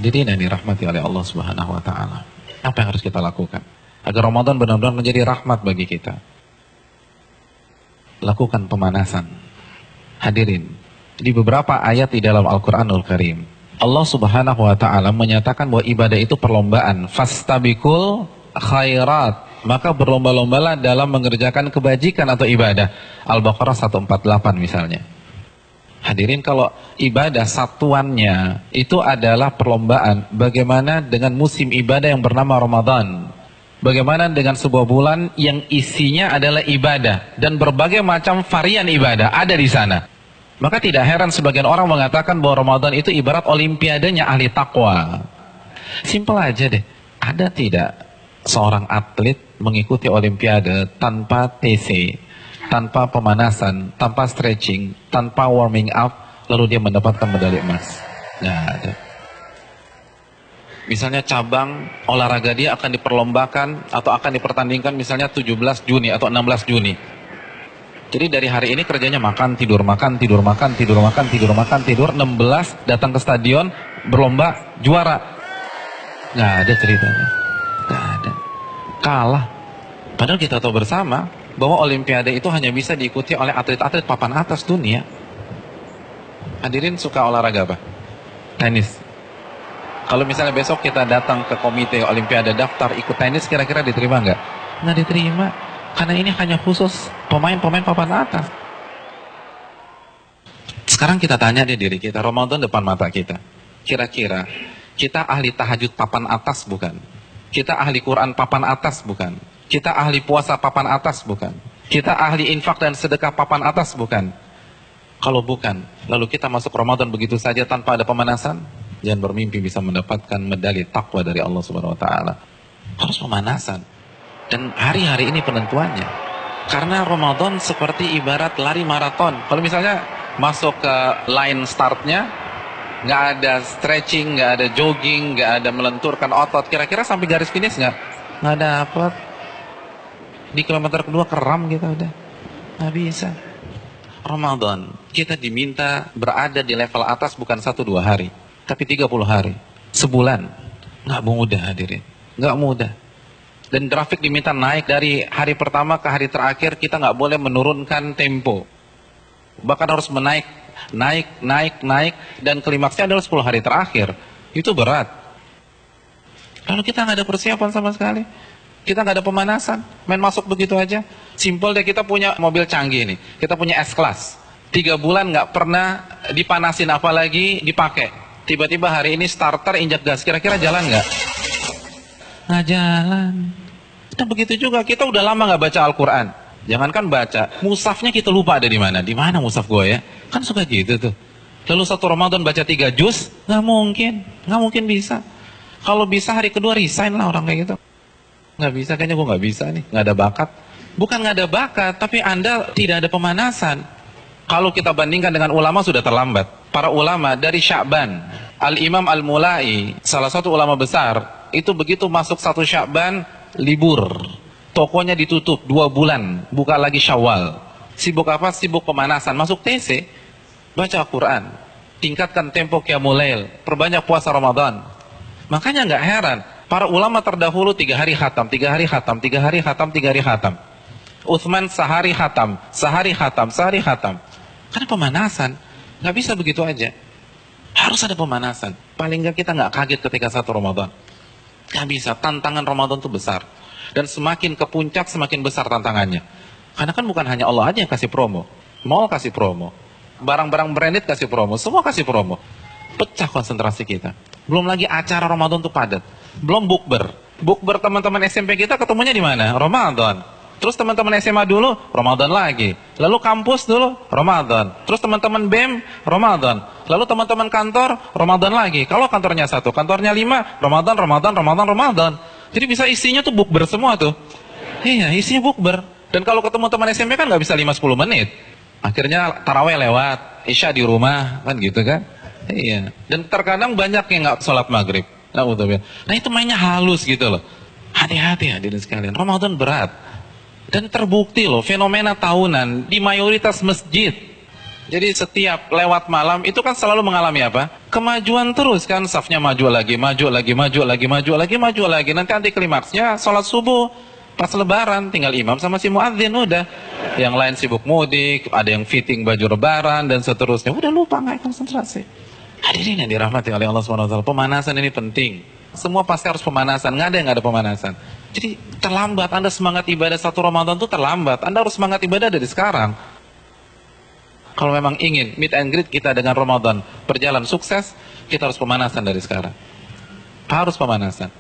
Hadirin yang dirahmati oleh Allah Subhanahu wa taala. Apa yang harus kita lakukan agar Ramadan benar-benar menjadi rahmat bagi kita? Lakukan pemanasan. Hadirin, di beberapa ayat di dalam Al-Qur'anul Karim, Allah Subhanahu wa taala menyatakan bahwa ibadah itu perlombaan. Fastabiqul khairat, maka berlomba-lombalah dalam mengerjakan kebajikan atau ibadah. Al-Baqarah 148 misalnya. Hadirin, kalau ibadah satuannya itu adalah perlombaan, bagaimana dengan musim ibadah yang bernama Ramadan? Bagaimana dengan sebuah bulan yang isinya adalah ibadah dan berbagai macam varian ibadah ada di sana? Maka tidak heran sebagian orang mengatakan bahwa Ramadan itu ibarat olimpiadenya ahli takwa. Simpel aja deh. Ada tidak seorang atlet mengikuti olimpiade tanpa TC, tanpa pemanasan, tanpa stretching, tanpa warming up, lalu dia mendapatkan medali emas? Nggak ada. Misalnya cabang olahraga dia akan diperlombakan atau akan dipertandingkan misalnya 17 Juni atau 16 Juni. Jadi dari hari ini kerjanya makan, tidur, makan, tidur, makan, tidur, makan, tidur, makan, tidur. 16 datang ke stadion, berlomba, juara. Nggak ada ceritanya. Nggak ada. Kalah. Padahal kita tahu bersama bahwa olimpiade itu hanya bisa diikuti oleh atlet-atlet papan atas dunia. Hadirin suka olahraga apa? Tenis. Kalau misalnya besok kita datang ke komite olimpiade daftar ikut tenis, kira-kira diterima nggak? Nggak diterima. Karena ini hanya khusus pemain-pemain papan atas. Sekarang kita tanya deh diri kita, Ramadan depan mata kita. Kira-kira kita ahli tahajud papan atas bukan? Kita ahli Quran papan atas bukan? Kita ahli puasa papan atas bukan? Kita ahli infak dan sedekah papan atas bukan? Kalau bukan, lalu kita masuk Ramadan begitu saja tanpa ada pemanasan? Jangan bermimpi bisa mendapatkan medali takwa dari Allah Subhanahu wa taala. Harus pemanasan. Dan hari-hari ini penentuannya. Karena Ramadan seperti ibarat lari maraton. Kalau misalnya masuk ke line startnya, nggak ada stretching, nggak ada jogging, nggak ada melenturkan otot, kira-kira sampai garis finish nggak dapat. Di kilometer kedua keram kita udah, nggak bisa. Ramadan kita diminta berada di level atas bukan 1-2 hari, tapi 30 hari, sebulan. Nggak mudah hadirin, nggak mudah. Dan grafik diminta naik dari hari pertama ke hari terakhir, kita nggak boleh menurunkan tempo. Bahkan harus naik, dan klimaksnya adalah 10 hari terakhir. Itu berat. Lalu kita nggak ada persiapan sama sekali. Kita nggak ada pemanasan, main masuk begitu aja. Simpel deh, kita punya mobil canggih nih, kita punya S-Class. 3 bulan nggak pernah dipanasin apalagi dipakai. Tiba-tiba hari ini starter injak gas, kira-kira jalan nggak? Nggak jalan. Dan begitu juga kita udah lama nggak baca Al-Quran. Jangankan baca, mushafnya kita lupa ada di mana. Di mana mushaf gue ya? Kan suka gitu tuh. Lalu satu Ramadan baca 3 juz, nggak mungkin bisa. Kalau bisa hari kedua resign lah orang kayak gitu. Nggak bisa, kayaknya gue nggak bisa nih, nggak ada bakat. Bukan nggak ada bakat, tapi Anda tidak ada pemanasan. Kalau kita bandingkan dengan ulama sudah terlambat. Para ulama dari Sya'ban, Al-Imam Al-Mulai, salah satu ulama besar, itu begitu masuk 1 Sya'ban, libur. Tokonya ditutup 2 bulan, buka lagi Syawal. Sibuk apa? Sibuk pemanasan. Masuk TC, baca Quran, tingkatkan tempo Qiyamul Lail, perbanyak puasa Ramadan. Makanya nggak heran, para ulama terdahulu 3 hari khatam, 3 hari khatam, 3 hari khatam, 3 hari khatam. Utsman sehari khatam, sehari khatam, sehari khatam. Karena pemanasan, nggak bisa begitu aja. Harus ada pemanasan. Paling nggak kita nggak kaget ketika 1 Ramadan. Nggak bisa, tantangan Ramadan itu besar. Dan semakin ke puncak, semakin besar tantangannya. Karena kan bukan hanya Allah aja yang kasih promo. Mall kasih promo. Barang-barang branded kasih promo. Semua kasih promo. Pecah konsentrasi kita. Belum lagi acara Ramadan itu padat. Belum bukber. Bukber teman-teman SMP kita ketemunya di mana? Ramadan. Terus teman-teman SMA dulu, Ramadan lagi. Lalu kampus dulu, Ramadan. Terus teman-teman BEM, Ramadan. Lalu teman-teman kantor, Ramadan lagi. Kalau kantornya 1, kantornya 5, Ramadan. Jadi bisa isinya tuh bukber semua tuh. Iya, isinya bukber. Dan kalau ketemu teman SMP kan nggak bisa 5-10 menit. Akhirnya taraweh lewat, isya di rumah, kan gitu kan. Iya. Dan terkadang banyak yang nggak sholat maghrib. Nah itu mainnya halus gitu loh. Hati-hati hadirin sekalian, Ramadan berat. Dan terbukti loh, fenomena tahunan di mayoritas masjid. Jadi setiap lewat malam itu kan selalu mengalami apa? Kemajuan terus kan, safnya maju lagi, maju lagi, maju lagi, maju lagi, maju lagi. Nanti anti klimaksnya sholat subuh pas lebaran, tinggal imam sama si muadzin udah. Yang lain sibuk mudik, ada yang fitting baju lebaran dan seterusnya. Udah lupa, nggak konsentrasi. Hadirin yang dirahmati oleh Allah SWT, pemanasan ini penting. Semua pasti harus pemanasan, nggak ada yang nggak ada pemanasan. Jadi terlambat, Anda semangat ibadah satu Ramadan itu terlambat. Anda harus semangat ibadah dari sekarang. Kalau memang ingin meet and greet kita dengan Ramadan berjalan sukses, kita harus pemanasan dari sekarang. Harus pemanasan.